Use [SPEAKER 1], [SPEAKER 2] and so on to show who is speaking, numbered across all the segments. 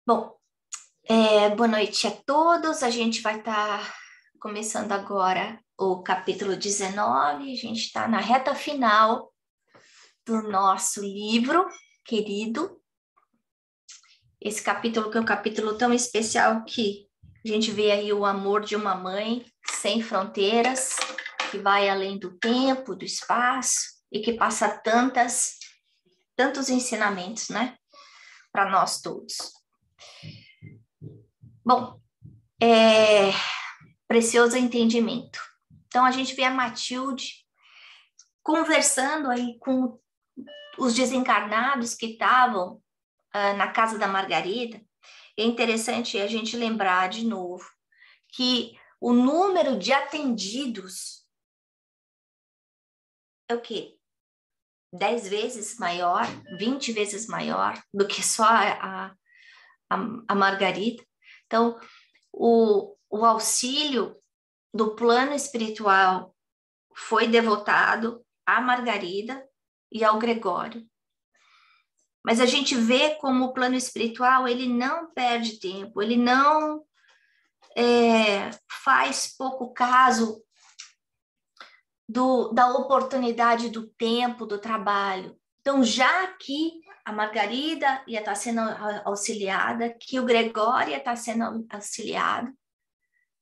[SPEAKER 1] Bom, boa noite a todos. A gente vai estar começando agora o capítulo 19. A gente está na reta final do nosso livro querido. Esse capítulo que é um capítulo tão especial que a gente vê aí o amor de uma mãe sem fronteiras, que vai além do tempo, do espaço e que passa tantos ensinamentos, né, para nós todos. Bom, precioso entendimento. Então, a gente vê a Matilde conversando aí com os desencarnados que estavam na casa da Margarida. É interessante a gente lembrar de novo que o número de atendidos é o quê? 10 vezes maior, 20 vezes maior do que só a Margarida. Então, o auxílio do plano espiritual foi devotado à Margarida e ao Gregório. Mas a gente vê como o plano espiritual, ele não perde tempo, ele não faz pouco caso da oportunidade do tempo, do trabalho. Então, já que a Margarida ia estar sendo auxiliada, que o Gregório ia estar sendo auxiliado,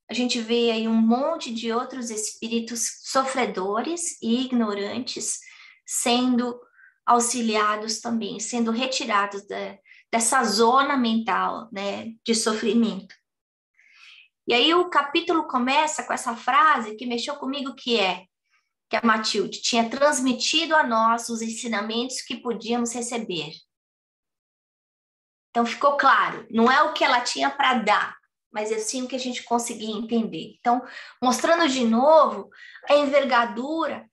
[SPEAKER 1] a gente vê aí um monte de outros espíritos sofredores e ignorantes sendo auxiliados também, sendo retirados dessa zona mental, né, de sofrimento. E aí o capítulo começa com essa frase que mexeu comigo, que a Matilde tinha transmitido a nós os ensinamentos que podíamos receber. Então ficou claro, não é o que ela tinha para dar, mas é sim o que a gente conseguia entender. Então, mostrando de novo a envergadura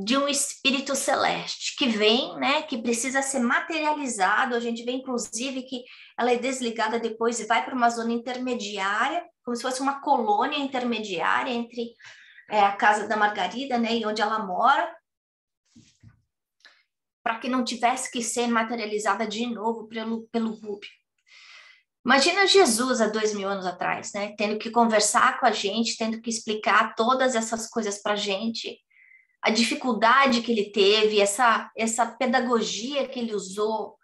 [SPEAKER 1] de um espírito celeste que vem, né, que precisa ser materializado. A gente vê, inclusive, que ela é desligada depois e vai para uma zona intermediária, como se fosse uma colônia intermediária entre a casa da Margarida, né, e onde ela mora, para que não tivesse que ser materializada de novo pelo Rubio. Imagina Jesus há 2000 anos atrás, né? Tendo que conversar com a gente, tendo que explicar todas essas coisas para a gente, a dificuldade que ele teve, essa pedagogia que ele usou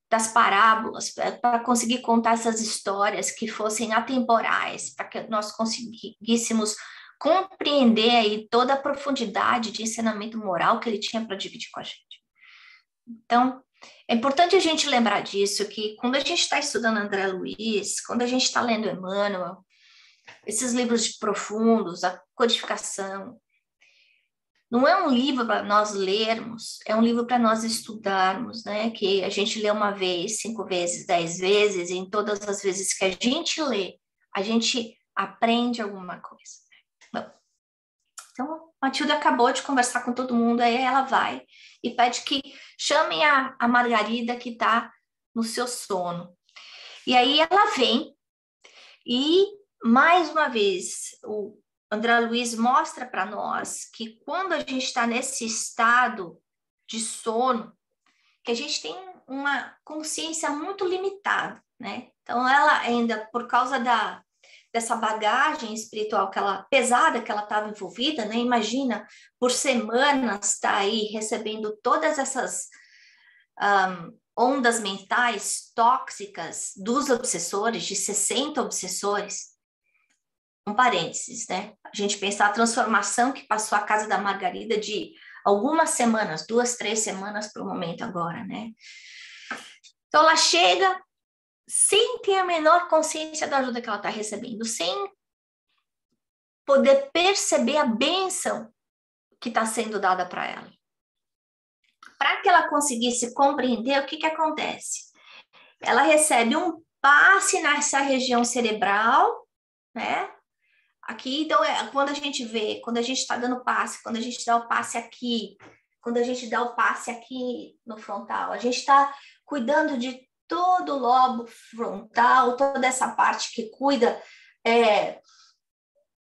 [SPEAKER 1] das parábolas para conseguir contar essas histórias que fossem atemporais, para que nós conseguíssemos compreender aí toda a profundidade de ensinamento moral que ele tinha para dividir com a gente. Então, é importante a gente lembrar disso, que quando a gente está estudando André Luiz, quando a gente está lendo Emmanuel, esses livros profundos, a codificação, não é um livro para nós lermos, é um livro para nós estudarmos, né? Que a gente lê uma vez, 5 vezes, 10 vezes, e em todas as vezes que a gente lê, a gente aprende alguma coisa. Bom, então, a Matilde acabou de conversar com todo mundo, aí ela vai e pede que chamem a Margarida que está no seu sono. E aí ela vem e, mais uma vez, o André Luiz mostra para nós que quando a gente está nesse estado de sono, que a gente tem uma consciência muito limitada, né? Então, ela ainda, por causa dessa bagagem espiritual pesada que ela estava envolvida, né? Imagina, por semanas tá aí recebendo todas essas ondas mentais tóxicas dos obsessores, de 60 obsessores. Um parênteses, né? A gente pensar a transformação que passou a casa da Margarida de algumas semanas, 2, 3 semanas para o momento agora, né? Então ela chega sem ter a menor consciência da ajuda que ela está recebendo, sem poder perceber a bênção que está sendo dada para ela. Para que ela conseguisse compreender o que acontece, ela recebe um passe nessa região cerebral, né? Aqui, então, quando a gente vê, quando a gente está dando passe, quando a gente dá o passe aqui, quando a gente dá o passe aqui no frontal, a gente está cuidando de todo o lobo frontal, toda essa parte que cuida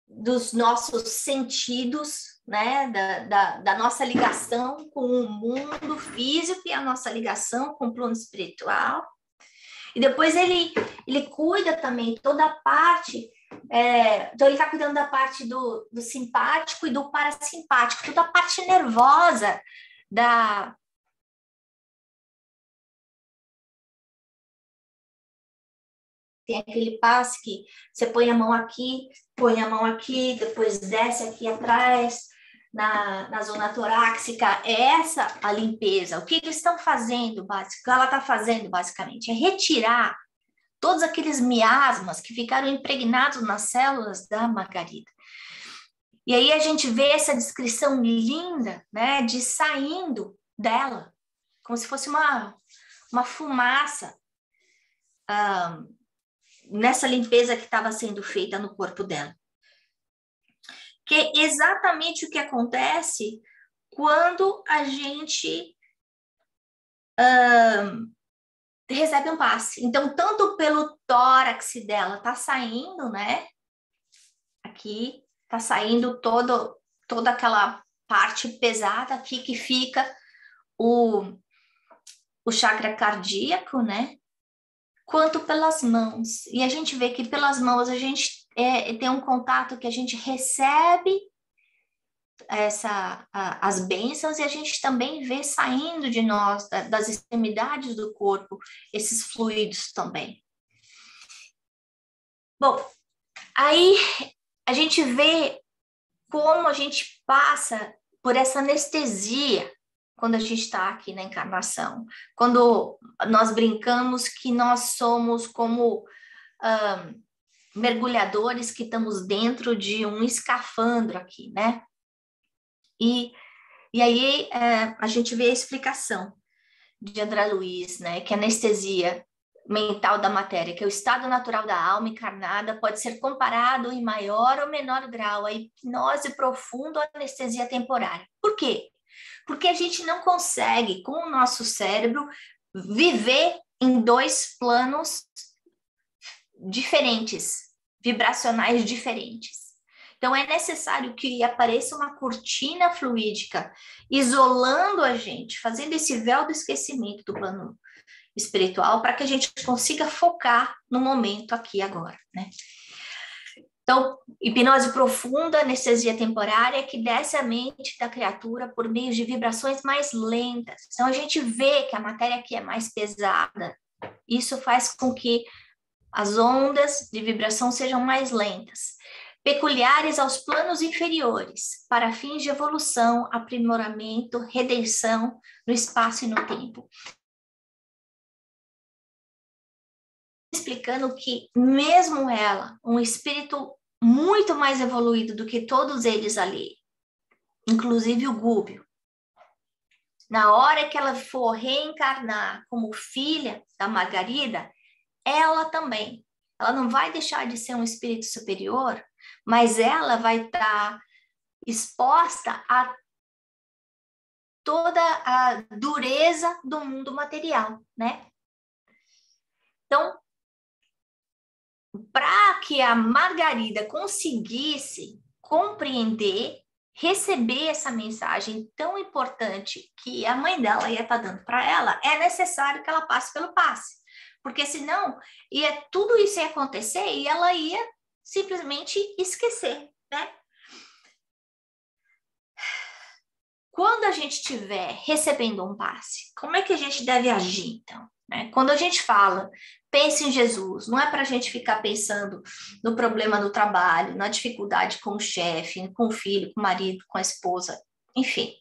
[SPEAKER 1] dos nossos sentidos, né, da nossa ligação com o mundo físico e a nossa ligação com o plano espiritual. E depois ele cuida também toda a parte, então ele está cuidando da parte do simpático e do parasimpático, toda a parte nervosa da... Tem aquele passe que você põe a mão aqui, depois desce aqui atrás, na zona torácica. É essa a limpeza. O que eles estão fazendo, o que ela está fazendo, basicamente, é retirar todos aqueles miasmas que ficaram impregnados nas células da Margarida. E aí a gente vê essa descrição linda, né, de saindo dela, como se fosse uma fumaça, nessa limpeza que estava sendo feita no corpo dela. Que é exatamente o que acontece quando a gente recebe um passe. Então, tanto pelo tórax dela, tá saindo, né? Aqui, tá saindo toda aquela parte pesada aqui que fica o chakra cardíaco, né? Quanto pelas mãos. E a gente vê que pelas mãos a gente tem um contato que a gente recebe as bênçãos e a gente também vê saindo de nós, das extremidades do corpo, esses fluidos também. Bom, aí a gente vê como a gente passa por essa anestesia quando a gente está aqui na encarnação. Quando nós brincamos que nós somos como mergulhadores que estamos dentro de um escafandro aqui, né? E aí a gente vê a explicação de André Luiz, né? Que a anestesia mental da matéria, que é o estado natural da alma encarnada, pode ser comparado em maior ou menor grau à hipnose profunda ou anestesia temporária. Por quê? Porque a gente não consegue, com o nosso cérebro, viver em dois planos diferentes, vibracionais diferentes. Então, é necessário que apareça uma cortina fluídica isolando a gente, fazendo esse véu do esquecimento do plano espiritual para que a gente consiga focar no momento aqui agora, né? Então, hipnose profunda, anestesia temporária, que desce a mente da criatura por meio de vibrações mais lentas. Então, a gente vê que a matéria aqui é mais pesada. Isso faz com que as ondas de vibração sejam mais lentas, peculiares aos planos inferiores, para fins de evolução, aprimoramento, redenção no espaço e no tempo. Explicando que mesmo ela, um espírito muito mais evoluído do que todos eles ali, inclusive o Gúbio, na hora que ela for reencarnar como filha da Margarida, ela também, ela não vai deixar de ser um espírito superior, mas ela vai estar exposta a toda a dureza do mundo material, né? Então, para que a Margarida conseguisse compreender, receber essa mensagem tão importante que a mãe dela ia estar dando para ela, é necessário que ela passe pelo passe. Porque senão, tudo isso ia acontecer e ela ia simplesmente esquecer, né? Quando a gente estiver recebendo um passe, como é que a gente deve agir, então? Né? Quando a gente fala, pense em Jesus, não é para a gente ficar pensando no problema do trabalho, na dificuldade com o chefe, com o filho, com o marido, com a esposa, enfim.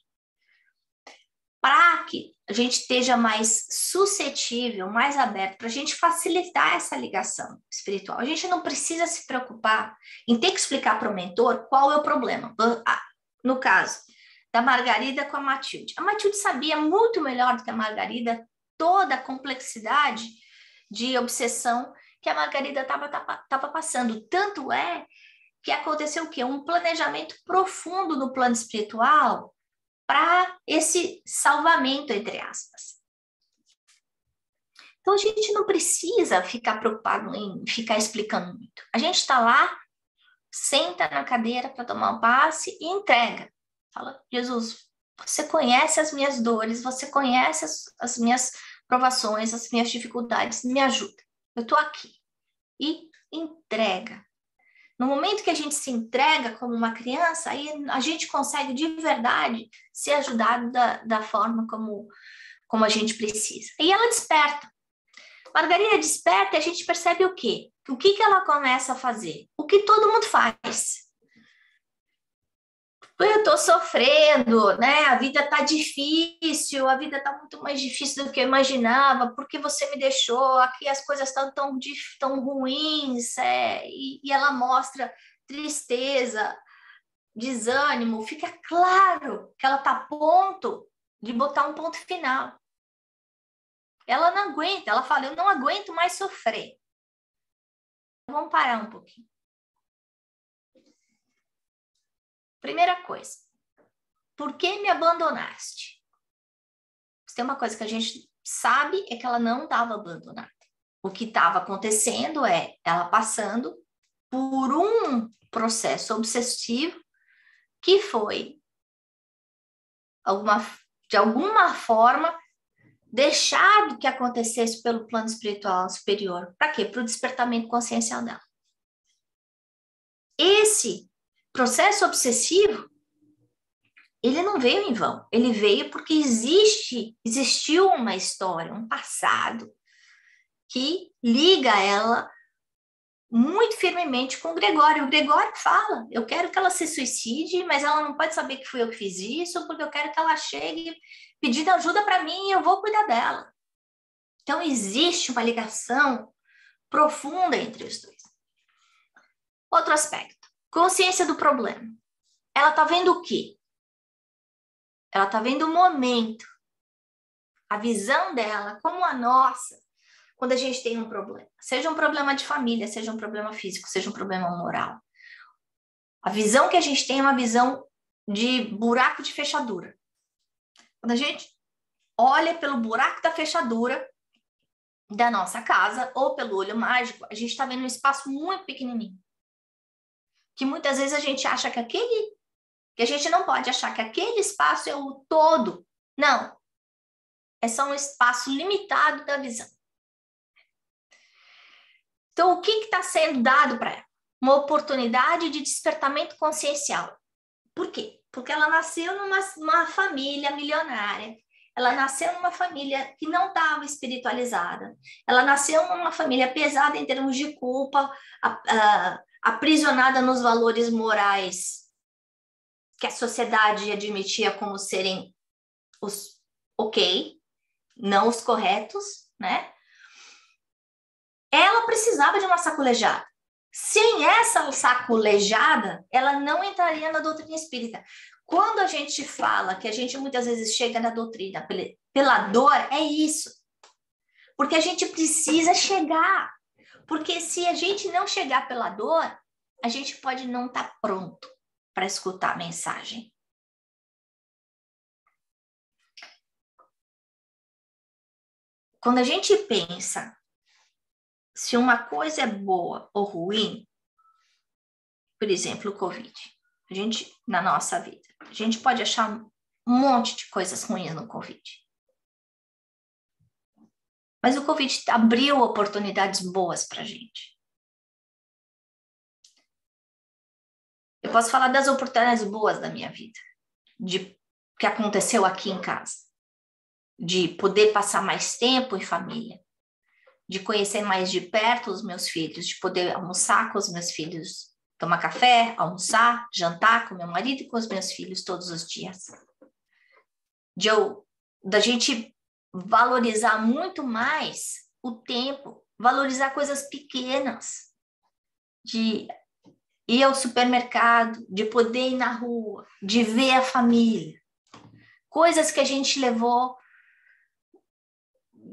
[SPEAKER 1] Para que a gente esteja mais suscetível, mais aberto, para a gente facilitar essa ligação espiritual. A gente não precisa se preocupar em ter que explicar para o mentor qual é o problema. No caso da Margarida com a Matilde. A Matilde sabia muito melhor do que a Margarida toda a complexidade de obsessão que a Margarida estava passando. Tanto é que aconteceu o quê? Um planejamento profundo no plano espiritual para esse salvamento, entre aspas. Então, a gente não precisa ficar preocupado em ficar explicando muito. A gente está lá, senta na cadeira para tomar um passe e entrega. Fala, Jesus, você conhece as minhas dores, você conhece as minhas provações, as minhas dificuldades, me ajuda. Eu estou aqui. E entrega. No momento que a gente se entrega como uma criança, aí a gente consegue de verdade ser ajudado da forma como a gente precisa. E ela desperta. Margarida desperta e a gente percebe o quê? O que ela começa a fazer? O que todo mundo faz. Eu estou sofrendo, né? A vida está difícil, a vida está muito mais difícil do que eu imaginava, porque você me deixou, aqui as coisas estão tão ruins, e ela mostra tristeza, desânimo, fica claro que ela está a ponto de botar um ponto final. Ela não aguenta, ela fala, eu não aguento mais sofrer. Vamos parar um pouquinho. Primeira coisa, por que me abandonaste? Se tem uma coisa que a gente sabe é que ela não estava abandonada. O que estava acontecendo é ela passando por um processo obsessivo que foi, de alguma forma, deixado que acontecesse pelo plano espiritual superior. Para quê? Para o despertamento consciencial dela. Esse processo obsessivo, ele não veio em vão. Ele veio porque existiu uma história, um passado, que liga ela muito firmemente com o Gregório. O Gregório fala, eu quero que ela se suicide, mas ela não pode saber que fui eu que fiz isso, porque eu quero que ela chegue pedindo ajuda para mim e eu vou cuidar dela. Então, existe uma ligação profunda entre os dois. Outro aspecto, consciência do problema. Ela está vendo o quê? Ela está vendo o momento, a visão dela, como a nossa, quando a gente tem um problema. Seja um problema de família, seja um problema físico, seja um problema moral. A visão que a gente tem é uma visão de buraco de fechadura. Quando a gente olha pelo buraco da fechadura da nossa casa ou pelo olho mágico, a gente está vendo um espaço muito pequenininho. Que muitas vezes a gente acha que a gente não pode achar que aquele espaço é o todo. Não. É só um espaço limitado da visão. Então, o que está sendo dado para ela? Uma oportunidade de despertamento consciencial. Por quê? Porque ela nasceu numa família milionária. Ela nasceu numa família que não estava espiritualizada. Ela nasceu numa família pesada em termos de culpa, aprisionada nos valores morais que a sociedade admitia como serem os ok, não os corretos, né? Ela precisava de uma sacolejada. Sem essa sacolejada, ela não entraria na doutrina espírita. Quando a gente fala que a gente muitas vezes chega na doutrina pela dor, é isso. Porque a gente precisa chegar. Porque se a gente não chegar pela dor, a gente pode não estar pronto para escutar a mensagem. Quando a gente pensa se uma coisa é boa ou ruim, por exemplo, o Covid, na nossa vida, a gente pode achar um monte de coisas ruins no Covid. Mas o Covid abriu oportunidades boas para a gente. Eu posso falar das oportunidades boas da minha vida, de que aconteceu aqui em casa, de poder passar mais tempo em família, de conhecer mais de perto os meus filhos, de poder almoçar com os meus filhos, tomar café, almoçar, jantar com meu marido e com os meus filhos todos os dias. Da gente valorizar muito mais o tempo, valorizar coisas pequenas, de ir ao supermercado, de poder ir na rua, de ver a família. Coisas que a gente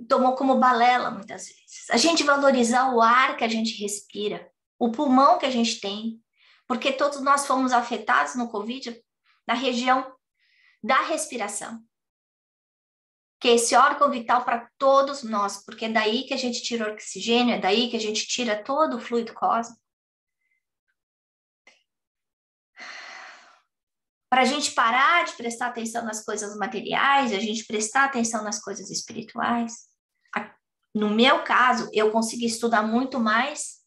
[SPEAKER 1] tomou como balela muitas vezes. A gente valorizar o ar que a gente respira, o pulmão que a gente tem, porque todos nós fomos afetados no Covid na região da respiração, que é esse órgão vital para todos nós, porque é daí que a gente tira o oxigênio, é daí que a gente tira todo o fluido cósmico. Para a gente parar de prestar atenção nas coisas materiais, a gente prestar atenção nas coisas espirituais. No meu caso, eu consegui estudar muito mais.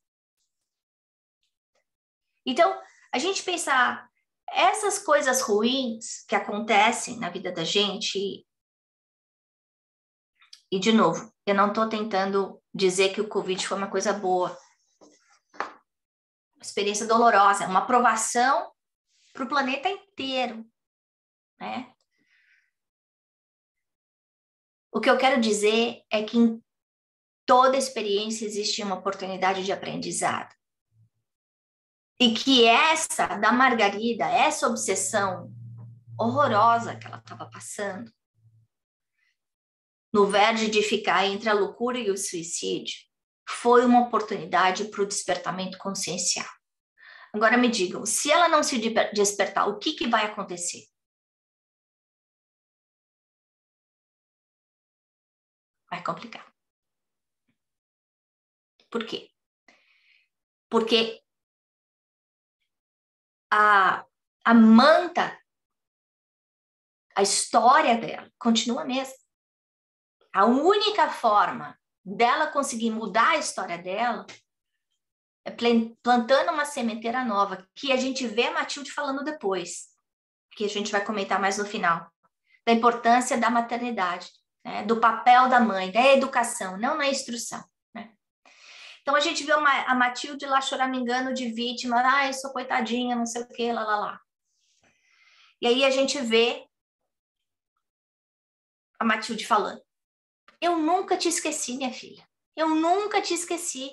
[SPEAKER 1] Então, a gente pensar essas coisas ruins que acontecem na vida da gente, e de novo, eu não estou tentando dizer que o Covid foi uma coisa boa, uma experiência dolorosa, uma provação para o planeta inteiro, né? O que eu quero dizer é que em toda experiência existe uma oportunidade de aprendizado. E que essa da Margarida, essa obsessão horrorosa que ela estava passando, no verge de ficar entre a loucura e o suicídio, foi uma oportunidade para o despertamento consciencial. Agora me digam, se ela não se despertar, o que vai acontecer? Vai complicar. Por quê? Porque a manta, a história dela, continua a mesma. A única forma dela conseguir mudar a história dela é plantando uma sementeira nova, que a gente vê a Matilde falando depois, que a gente vai comentar mais no final, da importância da maternidade, né? Do papel da mãe, da educação, não na instrução. Né? Então, a gente vê a Matilde lá choramingando de vítima, eu sou coitadinha, não sei o quê, lá. E aí a gente vê a Matilde falando, eu nunca te esqueci, minha filha, eu nunca te esqueci.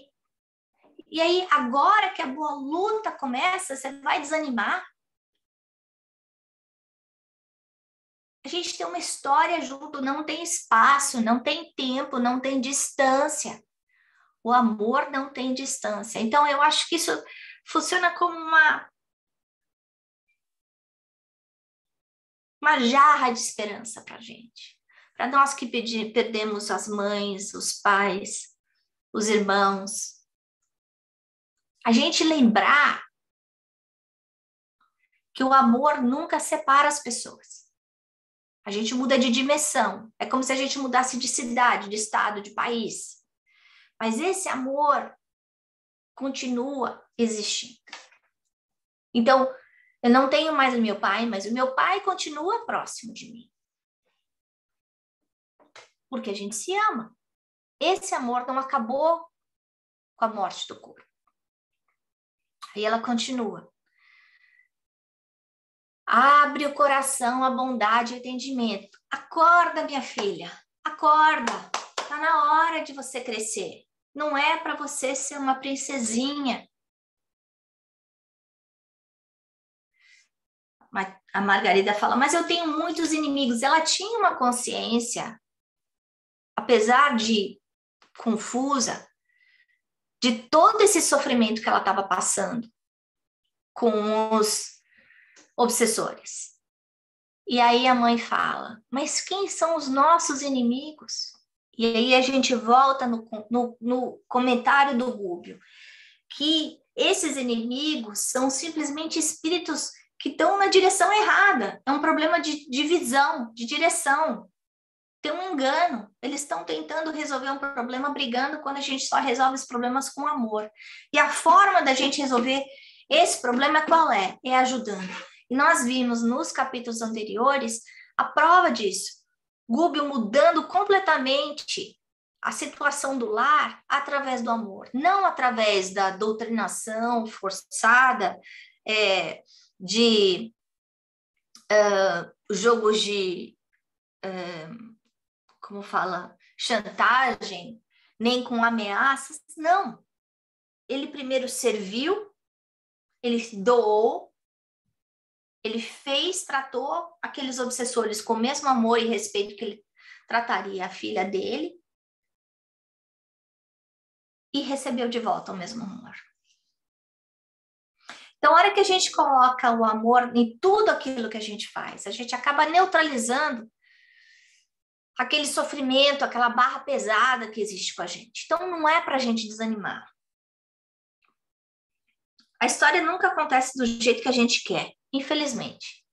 [SPEAKER 1] E aí, agora que a boa luta começa, você vai desanimar? A gente tem uma história junto, não tem espaço, não tem tempo, não tem distância. O amor não tem distância. Então, eu acho que isso funciona como uma jarra de esperança para a gente. Para nós que perdemos as mães, os pais, os irmãos. A gente lembrar que o amor nunca separa as pessoas. A gente muda de dimensão. É como se a gente mudasse de cidade, de estado, de país. Mas esse amor continua existindo. Então, eu não tenho mais o meu pai, mas o meu pai continua próximo de mim. Porque a gente se ama. Esse amor não acabou com a morte do corpo. Aí ela continua. Abre o coração à bondade e entendimento. Acorda, minha filha. Acorda. Tá na hora de você crescer. Não é para você ser uma princesinha. A Margarida fala, mas eu tenho muitos inimigos. Ela tinha uma consciência, apesar de confusa, de todo esse sofrimento que ela estava passando com os obsessores. E aí a mãe fala, mas quem são os nossos inimigos? E aí a gente volta no comentário do Gubbio, que esses inimigos são simplesmente espíritos que estão na direção errada. É um problema de visão, de direção. Tem um engano. Eles estão tentando resolver um problema brigando quando a gente só resolve os problemas com amor. E a forma da gente resolver esse problema qual é? É ajudando. E nós vimos nos capítulos anteriores a prova disso. Gubbio mudando completamente a situação do lar através do amor, não através da doutrinação forçada, de jogos de, como fala, chantagem, nem com ameaças, não. Ele primeiro serviu, ele doou, ele tratou aqueles obsessores com o mesmo amor e respeito que ele trataria a filha dele, e recebeu de volta o mesmo amor. Então, a hora que a gente coloca o amor em tudo aquilo que a gente faz, a gente acaba neutralizando aquele sofrimento, aquela barra pesada que existe com a gente. Então, não é para a gente desanimar. A história nunca acontece do jeito que a gente quer, infelizmente.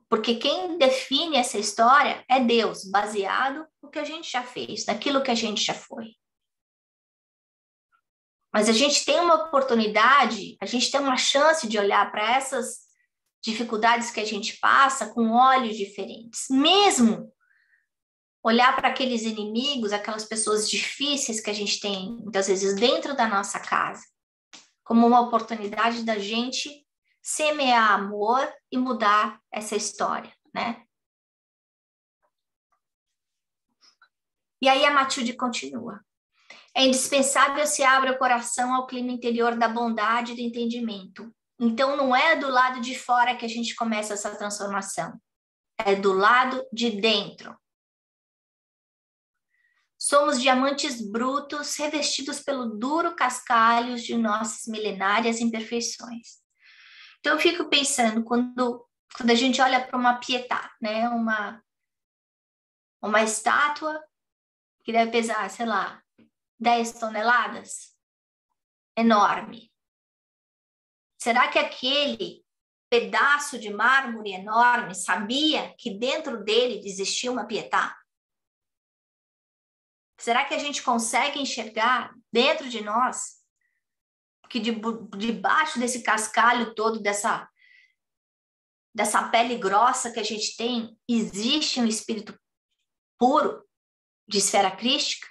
[SPEAKER 1] Porque quem define essa história é Deus, baseado no que a gente já fez, naquilo que a gente já foi. Mas a gente tem uma oportunidade, a gente tem uma chance de olhar para essas dificuldades que a gente passa com olhos diferentes. Mesmo olhar para aqueles inimigos, aquelas pessoas difíceis que a gente tem, muitas vezes, dentro da nossa casa, como uma oportunidade da gente semear amor e mudar essa história, né? E aí a Matilde continua. É indispensável se abra o coração ao clima interior da bondade e do entendimento. Então, não é do lado de fora que a gente começa essa transformação. É do lado de dentro. Somos diamantes brutos revestidos pelo duro cascalho de nossas milenárias imperfeições. Então, eu fico pensando, quando a gente olha para uma pietà, né? Uma estátua que deve pesar, sei lá, 10 toneladas, enorme. Será que aquele pedaço de mármore enorme sabia que dentro dele existia uma pietà? Será que a gente consegue enxergar dentro de nós que debaixo desse cascalho todo, dessa pele grossa que a gente tem, existe um espírito puro de esfera crística?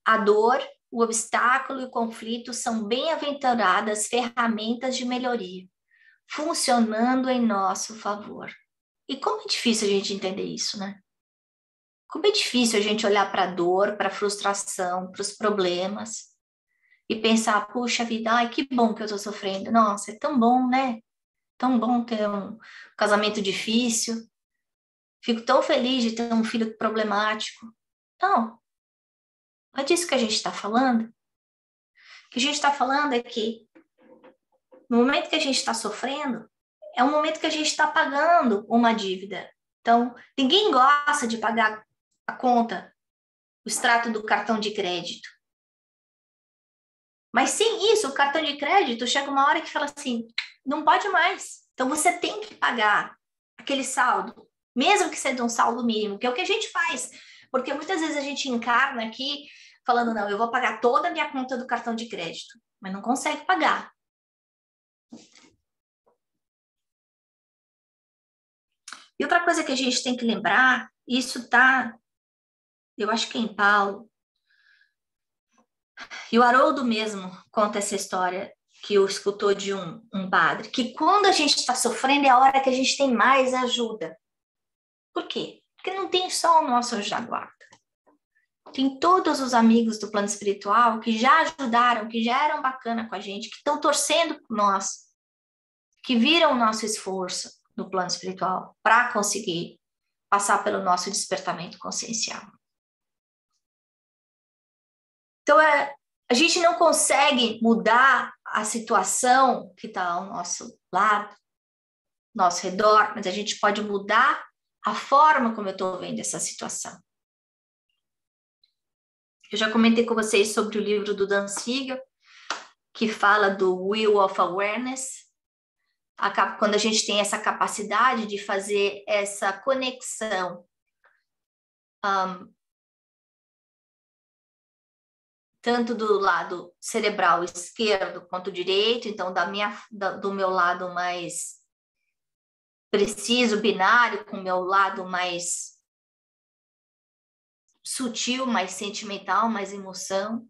[SPEAKER 1] A dor, o obstáculo e o conflito são bem-aventuradas ferramentas de melhoria, funcionando em nosso favor. E como é difícil a gente entender isso, né? Como é difícil a gente olhar para a dor, para a frustração, para os problemas e pensar, puxa vida, ai, que bom que eu estou sofrendo. Nossa, é tão bom, né? Tão bom ter um casamento difícil. Fico tão feliz de ter um filho problemático. Não, não é disso que a gente está falando. O que a gente está falando é que no momento que a gente está sofrendo, é um momento que a gente está pagando uma dívida. Então, ninguém gosta de pagar a conta, o extrato do cartão de crédito. Mas sem isso, o cartão de crédito chega uma hora que fala assim, não pode mais. Então, você tem que pagar aquele saldo, mesmo que seja um saldo mínimo, que é o que a gente faz. Porque muitas vezes a gente encarna aqui falando, não, eu vou pagar toda a minha conta do cartão de crédito, mas não consegue pagar. E outra coisa que a gente tem que lembrar, isso tá, eu acho que é em Paulo, e o Haroldo mesmo conta essa história que eu escutou de um padre, que quando a gente está sofrendo é a hora que a gente tem mais ajuda. Por quê? Porque não tem só o nosso anjo da guarda. Tem todos os amigos do plano espiritual que já ajudaram, que já eram bacana com a gente, que estão torcendo por nós, que viram o nosso esforço no plano espiritual para conseguir passar pelo nosso despertamento consciencial. Então, a gente não consegue mudar a situação que está ao nosso lado, nosso redor, mas a gente pode mudar a forma como eu estou vendo essa situação. Eu já comentei com vocês sobre o livro do Dan Siegel, que fala do Wheel of Awareness, quando a gente tem essa capacidade de fazer essa conexão tanto do lado cerebral esquerdo quanto direito, então do meu lado mais preciso, binário, com o meu lado mais sutil, mais sentimental, mais emoção,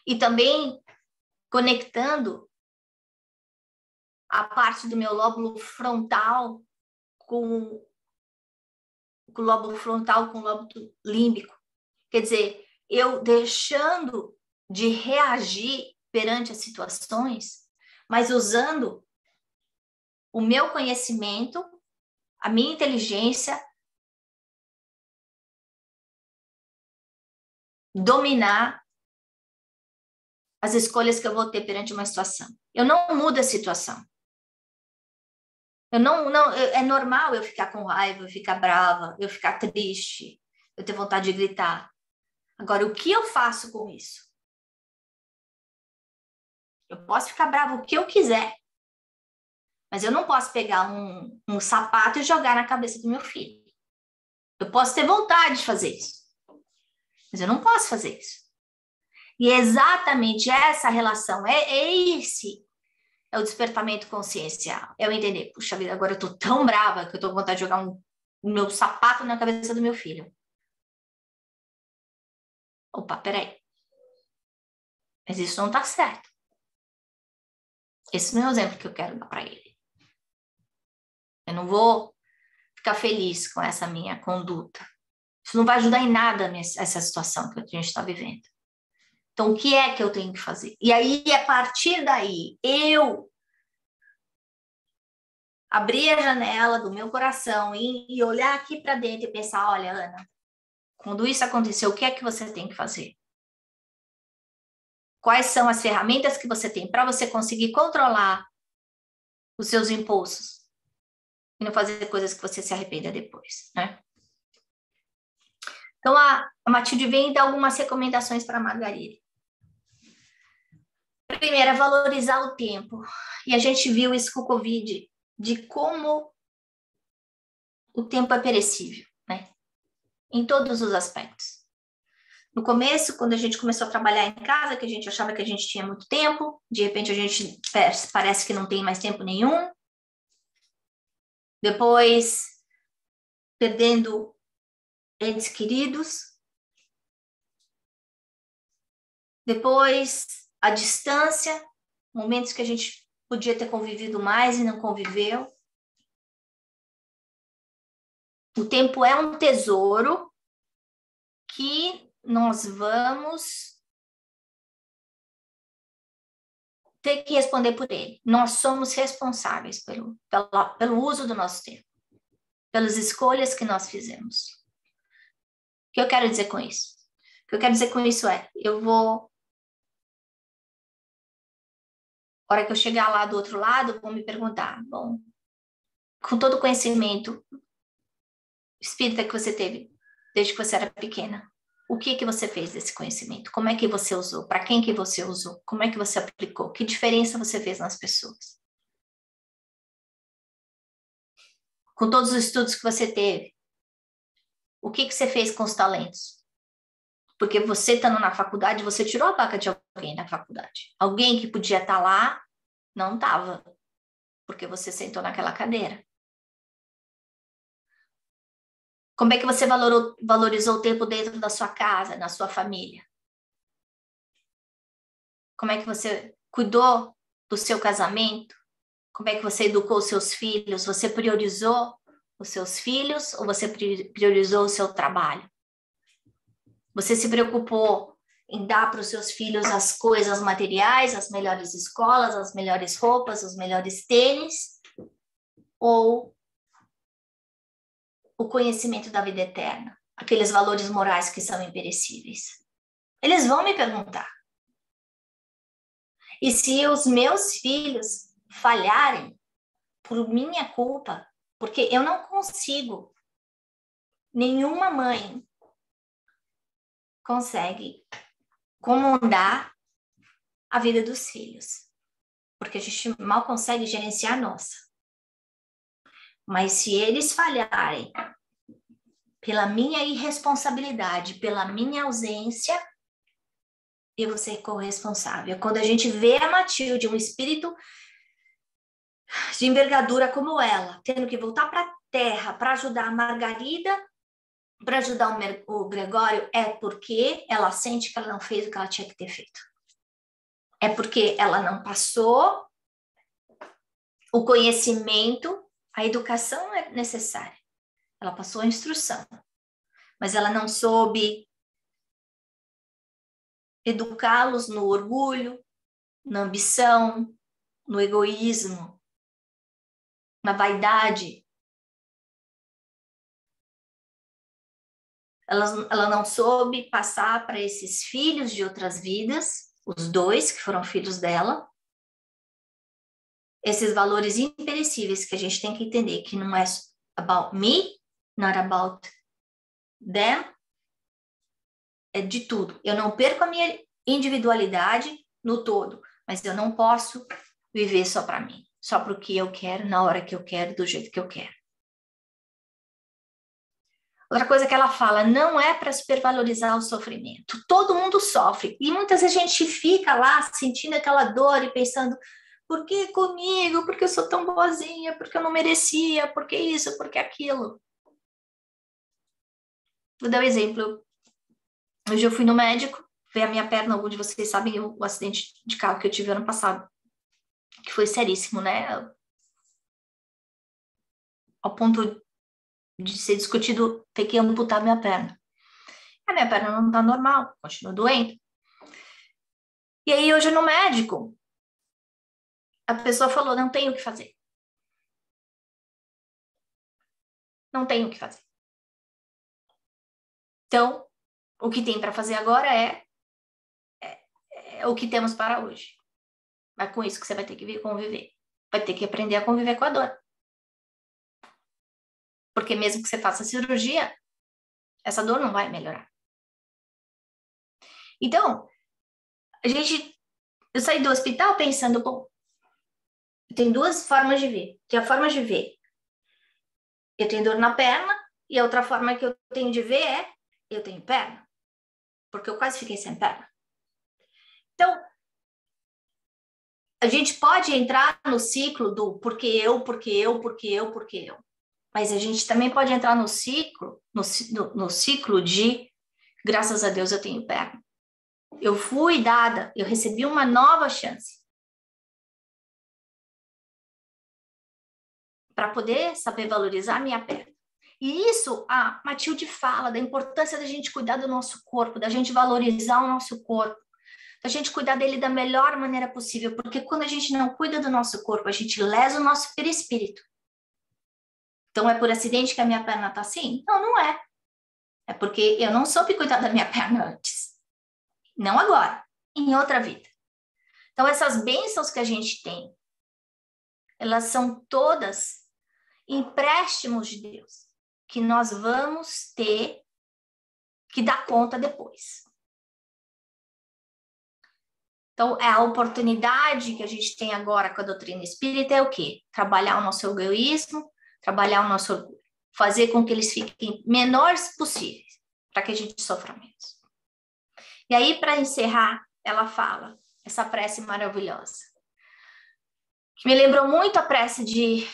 [SPEAKER 1] e também conectando a parte do meu lóbulo frontal com o lóbulo límbico. Quer dizer, eu deixando de reagir perante as situações, mas usando o meu conhecimento, a minha inteligência, dominar as escolhas que eu vou ter perante uma situação. Eu não mudo a situação. É normal eu ficar com raiva, eu ficar brava, eu ficar triste, eu ter vontade de gritar. Agora, o que eu faço com isso? Eu posso ficar brava o que eu quiser, mas eu não posso pegar um sapato e jogar na cabeça do meu filho. Eu posso ter vontade de fazer isso, mas eu não posso fazer isso. E é exatamente essa relação, esse é o despertamento consciencial. Eu entender, puxa vida, agora eu tô tão brava que eu tô com vontade de jogar o meu sapato na cabeça do meu filho. Opa, peraí. Mas isso não tá certo. Esse não é o exemplo que eu quero dar para ele. Eu não vou ficar feliz com essa minha conduta. Isso não vai ajudar em nada essa situação que a gente está vivendo. Então, o que é que eu tenho que fazer? E aí, a partir daí, eu abrir a janela do meu coração e olhar aqui para dentro e pensar, olha, Ana, quando isso aconteceu, o que é que você tem que fazer? Quais são as ferramentas que você tem para você conseguir controlar os seus impulsos e não fazer coisas que você se arrependa depois, né? Então, a Matilde vem dar algumas recomendações para a Margarida. Primeiro, é valorizar o tempo. E a gente viu isso com o Covid, de como o tempo é perecível, né? Em todos os aspectos. No começo, quando a gente começou a trabalhar em casa, que a gente achava que a gente tinha muito tempo, de repente a gente parece que não tem mais tempo nenhum. Depois, perdendo entes queridos. Depois, a distância, momentos que a gente podia ter convivido mais e não conviveu. O tempo é um tesouro que nós vamos ter que responder por ele. Nós somos responsáveis pelo uso do nosso tempo, pelas escolhas que nós fizemos. O que eu quero dizer com isso? O que eu quero dizer com isso é, a hora que eu chegar lá do outro lado, vou me perguntar, bom, com todo o conhecimento espírita que você teve desde que você era pequena, o que você fez desse conhecimento? Como é que você usou? Para quem que você usou? Como é que você aplicou? Que diferença você fez nas pessoas? Com todos os estudos que você teve, o que você fez com os talentos? Porque você estando na faculdade, você tirou a vaga de alguém na faculdade. Alguém que podia estar lá, não estava, porque você sentou naquela cadeira. Como é que você valorizou o tempo dentro da sua casa, na sua família? Como é que você cuidou do seu casamento? Como é que você educou os seus filhos? Você priorizou os seus filhos ou você priorizou o seu trabalho? Você se preocupou em dar para os seus filhos as coisas materiais, as melhores escolas, as melhores roupas, os melhores tênis? Ou o conhecimento da vida eterna? Aqueles valores morais que são imperecíveis? Eles vão me perguntar. E se os meus filhos falharem por minha culpa, porque eu não consigo, nenhuma mãe consegue comandar a vida dos filhos, porque a gente mal consegue gerenciar a nossa. Mas se eles falharem pela minha irresponsabilidade, pela minha ausência, eu vou ser corresponsável. Quando a gente vê a Matilde, um espírito de envergadura como ela, tendo que voltar para a Terra para ajudar a Margarida, para ajudar o Gregório, é porque ela sente que ela não fez o que ela tinha que ter feito. É porque ela não passou o conhecimento, a educação é necessária. Ela passou a instrução, mas ela não soube educá-los no orgulho, na ambição, no egoísmo, na vaidade. Ela não soube passar para esses filhos de outras vidas, os dois que foram filhos dela, esses valores imperecíveis que a gente tem que entender, que não é about me, not about them, é de tudo. Eu não perco a minha individualidade no todo, mas eu não posso viver só para mim, só para o que eu quero, na hora que eu quero, do jeito que eu quero. Outra coisa que ela fala, não é para supervalorizar o sofrimento. Todo mundo sofre. E muitas vezes a gente fica lá sentindo aquela dor e pensando, por que comigo? Porque eu sou tão boazinha, porque eu não merecia, porque isso, porque aquilo. Vou dar um exemplo. Hoje eu fui no médico, ver a minha perna, alguns de vocês sabem o acidente de carro que eu tive ano passado, que foi seríssimo, né? Ao ponto de ser discutido ter que amputar minha perna. A minha perna não tá normal, continua doendo. E aí hoje no médico, a pessoa falou, não tenho o que fazer. Não tenho o que fazer. Então, o que tem para fazer agora é o que temos para hoje. É com isso que você vai ter que conviver. Vai ter que aprender a conviver com a dor. Porque mesmo que você faça cirurgia, essa dor não vai melhorar. Então, eu saí do hospital pensando, bom, tem duas formas de ver. Tem a forma de ver, eu tenho dor na perna, e a outra forma que eu tenho de ver é, eu tenho perna. Porque eu quase fiquei sem perna. Então, a gente pode entrar no ciclo do porque eu. Mas a gente também pode entrar no ciclo, no ciclo de graças a Deus eu tenho perna. Eu fui dada, eu recebi uma nova chance para poder saber valorizar a minha perna. E isso, a Matilde fala da importância da gente cuidar do nosso corpo, da gente valorizar o nosso corpo, da gente cuidar dele da melhor maneira possível, porque quando a gente não cuida do nosso corpo, a gente lesa o nosso perispírito. Então, é por acidente que a minha perna tá assim? Não, não é. É porque eu não soube cuidar da minha perna antes. Não agora, em outra vida. Então, essas bênçãos que a gente tem, elas são todas empréstimos de Deus, que nós vamos ter que dar conta depois. Então, a oportunidade que a gente tem agora com a doutrina espírita é o quê? Trabalhar o nosso egoísmo, trabalhar o nosso orgulho, fazer com que eles fiquem menores possíveis, para que a gente sofra menos. E aí, para encerrar, ela fala essa prece maravilhosa, que me lembrou muito a prece de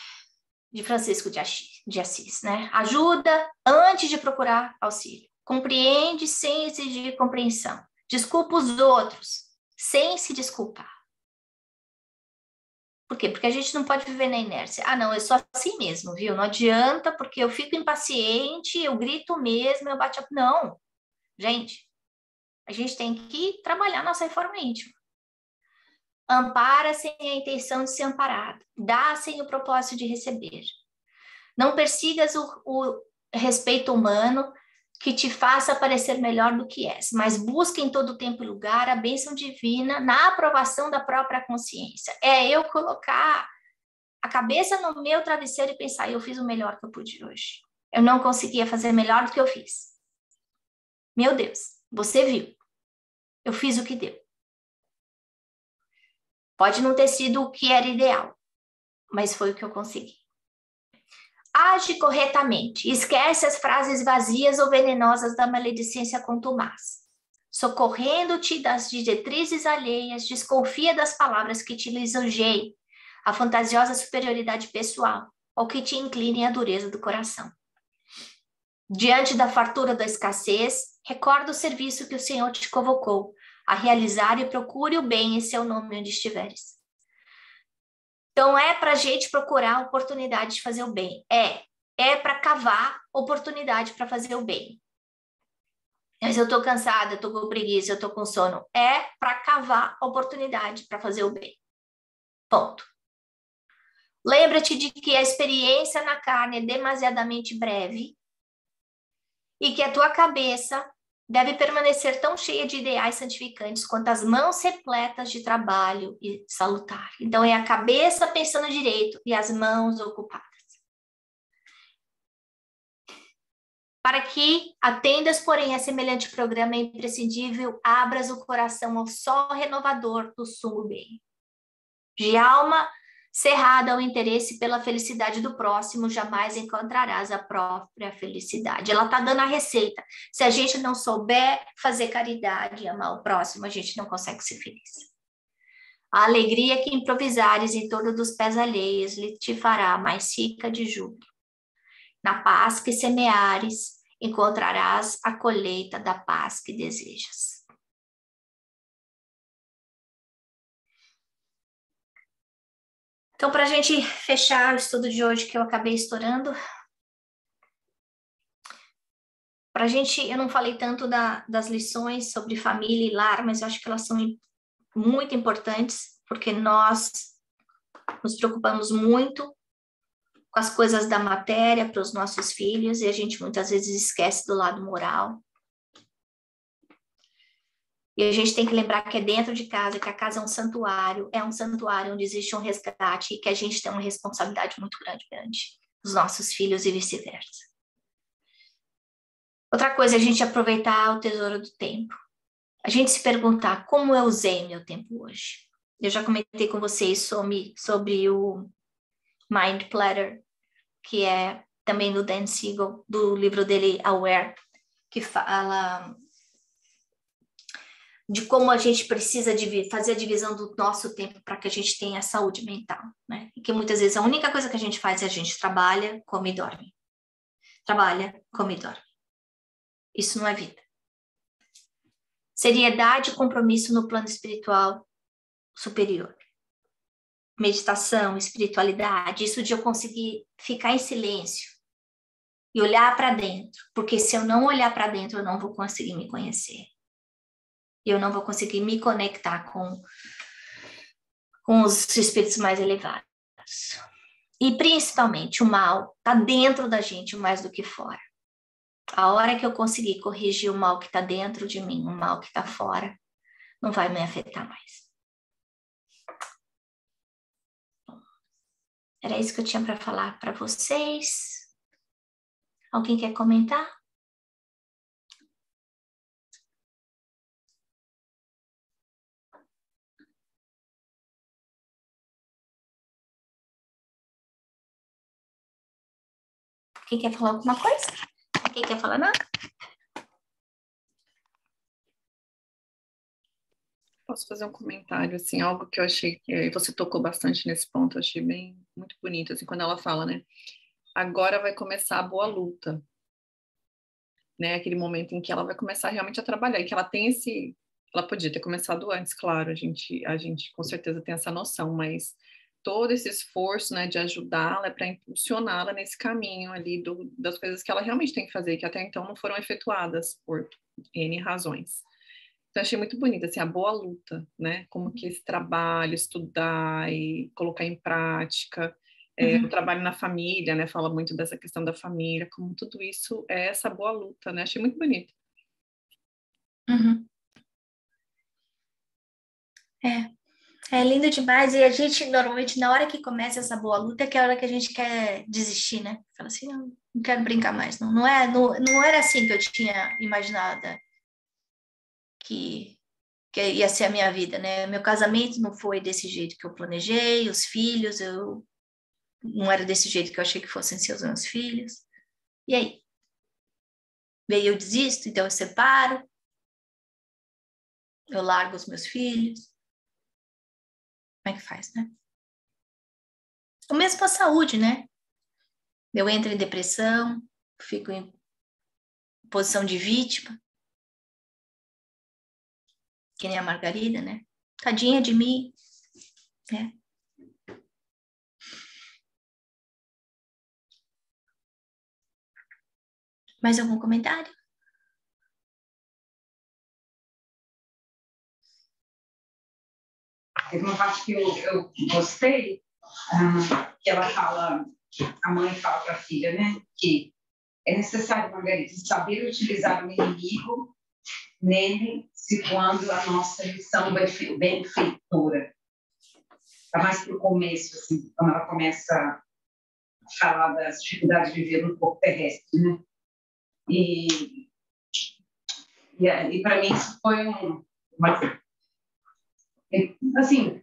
[SPEAKER 1] Francisco de Assis, né? Ajuda antes de procurar auxílio. Compreende sem exigir compreensão. Desculpa os outros sem se desculpar. Por quê? Porque a gente não pode viver na inércia. Ah, não, eu sou assim mesmo, viu? Não adianta, porque eu fico impaciente, eu grito mesmo, eu bato... Não, gente, a gente tem que trabalhar nossa reforma íntima. Ampara sem a intenção de ser amparado. Dá sem o propósito de receber. Não persigas o respeito humano que te faça parecer melhor do que és, mas busca em todo tempo e lugar a bênção divina na aprovação da própria consciência. É eu colocar a cabeça no meu travesseiro e pensar, eu fiz o melhor que eu pude hoje. Eu não conseguia fazer melhor do que eu fiz. Meu Deus, você viu. Eu fiz o que deu. Pode não ter sido o que era ideal, mas foi o que eu consegui. Age corretamente. Esquece as frases vazias ou venenosas da maledicência contumaz. Socorrendo-te das diretrizes alheias, desconfia das palavras que te lisonjeiem, a fantasiosa superioridade pessoal, ou que te inclinem à dureza do coração. Diante da fartura da escassez, recorda o serviço que o Senhor te convocou a realizar e procure o bem em seu nome onde estiveres. Então, é para a gente procurar a oportunidade de fazer o bem. É para cavar oportunidade para fazer o bem. Mas eu estou cansada, eu estou com preguiça, eu estou com sono. É para cavar oportunidade para fazer o bem. Ponto. Lembra-te de que a experiência na carne é demasiadamente breve e que a tua cabeça deve permanecer tão cheia de ideais santificantes quanto as mãos repletas de trabalho e salutar. Então, é a cabeça pensando direito e as mãos ocupadas. Para que atendas, porém, a semelhante programa, é imprescindível, abras o coração ao sol renovador do sumo bem. De alma Cerrada ao interesse pela felicidade do próximo, jamais encontrarás a própria felicidade. Ela está dando a receita. Se a gente não souber fazer caridade e amar o próximo, a gente não consegue ser feliz. A alegria que improvisares em torno dos pés alheios lhe te fará mais rica de júbilo. Na paz que semeares, encontrarás a colheita da paz que desejas. Então, para a gente fechar o estudo de hoje, que eu acabei estourando, para a gente, eu não falei tanto das lições sobre família e lar, mas eu acho que elas são muito importantes, porque nós nos preocupamos muito com as coisas da matéria para os nossos filhos, e a gente muitas vezes esquece do lado moral. E a gente tem que lembrar que é dentro de casa, que a casa é um santuário onde existe um resgate e que a gente tem uma responsabilidade muito grande perante os nossos filhos e vice-versa. Outra coisa é a gente aproveitar o tesouro do tempo. A gente se perguntar como eu usei meu tempo hoje. Eu já comentei com vocês sobre o Mind Platter, que é também do Dan Siegel, do livro dele Aware, que fala de como a gente precisa fazer a divisão do nosso tempo para que a gente tenha saúde mental, né? E que muitas vezes a única coisa que a gente faz é a gente trabalha, come e dorme. Trabalha, come e dorme. Isso não é vida. Seriedade e compromisso no plano espiritual superior. Meditação, espiritualidade, isso de eu conseguir ficar em silêncio e olhar para dentro, porque se eu não olhar para dentro, eu não vou conseguir me conhecer. Eu não vou conseguir me conectar com os espíritos mais elevados. E principalmente o mal está dentro da gente mais do que fora. A hora que eu conseguir corrigir o mal que está dentro de mim, o mal que está fora, não vai me afetar mais. Era isso que eu tinha para falar para vocês. Alguém quer comentar? Quem quer falar alguma coisa? Quem quer falar nada?
[SPEAKER 2] Posso fazer um comentário, assim, algo que eu achei que você tocou bastante nesse ponto, eu achei muito bonito, assim, quando ela fala, né? Agora vai começar a boa luta, né? Aquele momento em que ela vai começar realmente a trabalhar, e que ela tem ela podia ter começado antes, claro, a gente com certeza tem essa noção, mas todo esse esforço, né, de ajudá-la é para impulsioná-la nesse caminho ali das coisas que ela realmente tem que fazer, que até então não foram efetuadas por N razões. Então, achei muito bonito, assim, a boa luta, né? Como que esse trabalho, estudar e colocar em prática, o trabalho na família, né? Fala muito dessa questão da família, como tudo isso é essa boa luta, né? Achei muito bonito.
[SPEAKER 1] Uhum. É lindo demais. E a gente, normalmente, na hora que começa essa boa luta, é que é a hora que a gente quer desistir, né? Fala assim, não quero brincar mais. Não era assim que eu tinha imaginado que ia ser a minha vida, né? Meu casamento não foi desse jeito que eu planejei, os filhos, não era desse jeito que eu achei que fossem ser os meus filhos. E aí? Daí eu desisto, então eu separo, eu largo os meus filhos. Como é que faz, né? O mesmo com a saúde, né? Eu entro em depressão, fico em posição de vítima, que nem a Margarida, né? Tadinha de mim, né? Mais algum comentário?
[SPEAKER 3] Teve uma parte que eu gostei, que ela fala, a mãe fala para a filha, né, que é necessário, Margarida, saber utilizar o inimigo nele, situando a nossa lição benfeitora. Está mais para o começo, assim, quando ela começa a falar das dificuldades de viver no corpo terrestre, né? E para mim isso foi assim,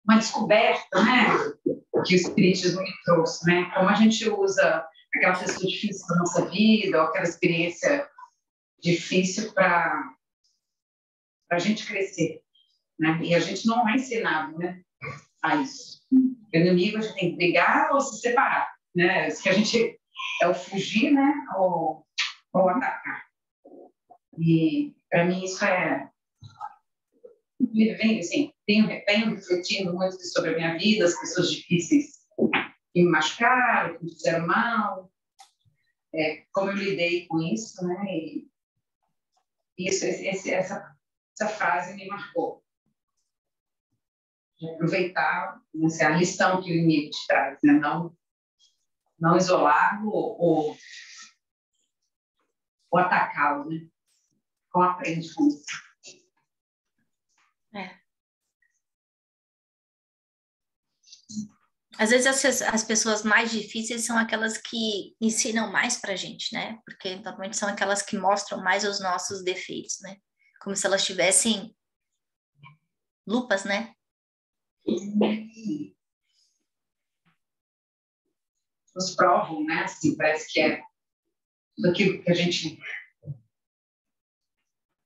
[SPEAKER 3] uma descoberta, né, que o Espiritismo me trouxe, né? Como a gente usa aquela pessoa difícil da nossa vida, ou aquela experiência difícil para a gente crescer, né? E a gente não é ensinado, né, a isso. O inimigo a gente tem que brigar ou se separar, né? Isso que a gente é o fugir, né, ou atacar. E para mim isso vem assim, tenho refletindo muito sobre a minha vida, as pessoas difíceis que me machucaram, que me fizeram mal, como eu lidei com isso, né? E essa frase me marcou. De aproveitar, assim, a lição que o inimigo te traz, né? Não isolá-lo ou atacá-lo, né? Como aprende com isso.
[SPEAKER 1] Às vezes as pessoas mais difíceis são aquelas que ensinam mais pra gente, né? Porque normalmente são aquelas que mostram mais os nossos defeitos, né? Como se elas tivessem lupas, né?
[SPEAKER 3] Nos provam, né? Assim, parece que é tudo aquilo que a gente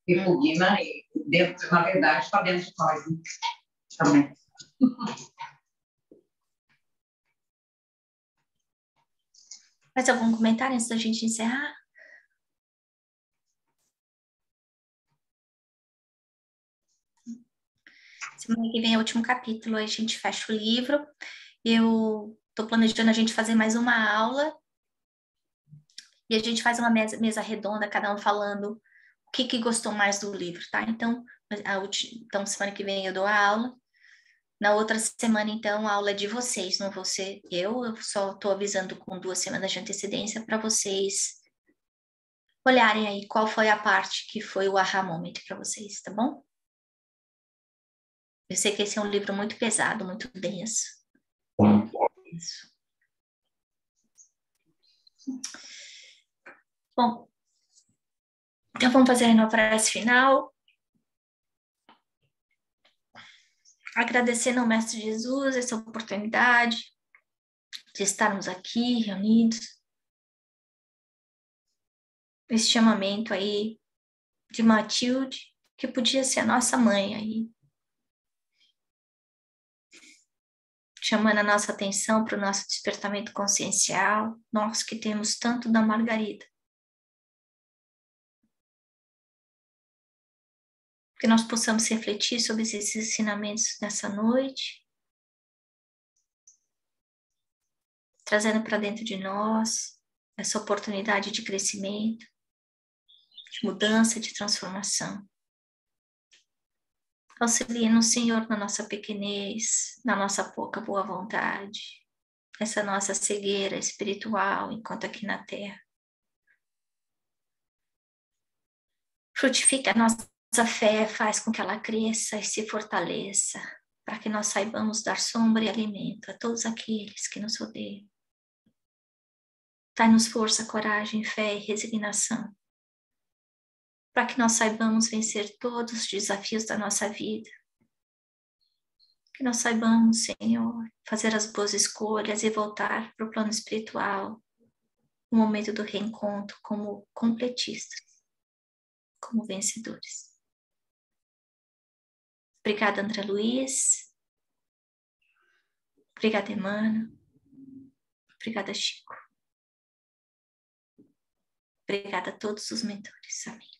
[SPEAKER 3] repugna e dentro, na verdade, está dentro de nós, né? Também.
[SPEAKER 1] Mais algum comentário antes da gente encerrar? Semana que vem é o último capítulo, aí a gente fecha o livro. Eu estou planejando a gente fazer mais uma aula e a gente faz uma mesa redonda, cada um falando o que gostou mais do livro, tá? Então, semana que vem eu dou a aula. Na outra semana, então, a aula é de vocês, não vou ser eu só estou avisando com 2 semanas de antecedência para vocês olharem aí qual foi a parte que foi o aha moment para vocês, tá bom? Eu sei que esse é um livro muito pesado, muito denso. Isso. Bom, então vamos fazer a prece final. Agradecendo ao Mestre Jesus essa oportunidade de estarmos aqui reunidos. Esse chamamento aí de Matilde, que podia ser a nossa mãe aí. Chamando a nossa atenção para o nosso despertamento consciencial, nós que temos tanto da Margarida. Que nós possamos refletir sobre esses ensinamentos nessa noite, trazendo para dentro de nós essa oportunidade de crescimento, de mudança, de transformação. Auxilia-nos, Senhor, na nossa pequenez, na nossa pouca boa vontade, essa nossa cegueira espiritual enquanto aqui na Terra. Frutifica a nossa fé, faz com que ela cresça e se fortaleça, para que nós saibamos dar sombra e alimento a todos aqueles que nos rodeiam. Dai-nos força, coragem, fé e resignação, para que nós saibamos vencer todos os desafios da nossa vida. Que nós saibamos, Senhor, fazer as boas escolhas e voltar para o plano espiritual, no momento do reencontro, como completistas, como vencedores. Obrigada, André Luiz. Obrigada, Emmanuel. Obrigada, Chico. Obrigada a todos os mentores. Amém.